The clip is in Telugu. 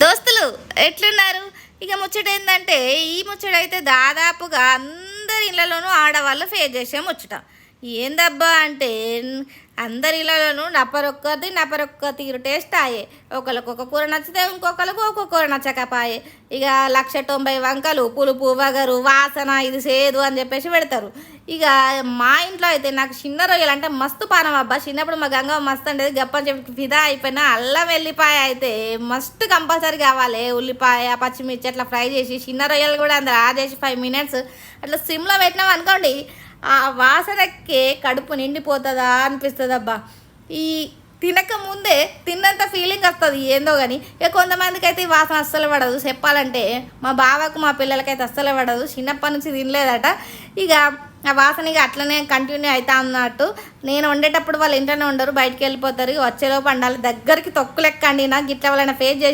దోస్తులు ఎట్లున్నారు? ఇక ముచ్చట ఏంటంటే ఈ ముచ్చట అయితే దాదాపుగా అందరి ఇళ్లలోనూ ఆడవాళ్ళు ఫేస్ చేసే ముచ్చట. ఏందబ్బా అంటే అందరి ఇళ్లలోనూ నపరొక్క తీరు టేస్ట్ ఆయే. ఒకరికి ఒక కూర నచ్చితే ఇంకొకరికి ఒక్కొక్క కూర నచ్చకపాయే. ఇక 190 వంకలు పులుపు వగరు వాసన ఇది సేదు అని చెప్పేసి పెడతారు. ఇక మా ఇంట్లో అయితే నాకు చిన్న రొయ్యలు అంటే మస్తు పానం అబ్బా. చిన్నప్పుడు మా గంగమ్మ మస్తు అంటే గప్పని చెప్పి ఫిదా అయిపోయినా అల్లం వెల్లిపాయ అయితే మస్తు కంపల్సరీ కావాలి. ఉల్లిపాయ పచ్చిమిర్చి అట్లా ఫ్రై చేసి చిన్న రొయ్యలు కూడా అందులో చేసి 5 మినిట్స్ అట్లా సిమ్లో పెట్టినాం అనుకోండి, ఆ వాసనకే కడుపు నిండిపోతుందా అనిపిస్తుంది అబ్బా. ఈ తినక ముందే తిన్నంత ఫీలింగ్ వస్తుంది ఏందో కానీ. ఇక కొంతమందికి అయితే ఈ వాసన అస్సలు పడదు. చెప్పాలంటే మా బావకు మా పిల్లలకైతే అస్సలు పడదు, చిన్నప్పటి నుంచి తినలేదట. ఇక ఆ వాసన ఇక అట్లనే కంటిన్యూ అవుతా అన్నట్టు. నేను వండేటప్పుడు వాళ్ళు ఇంట్లోనే ఉండరు, బయటికి వెళ్ళిపోతారు. వచ్చేలోపు వండాలి. దగ్గరికి తొక్కు లెక్క అండి నాకు గిట్ల వాళ్ళని ఫేస్ చేసి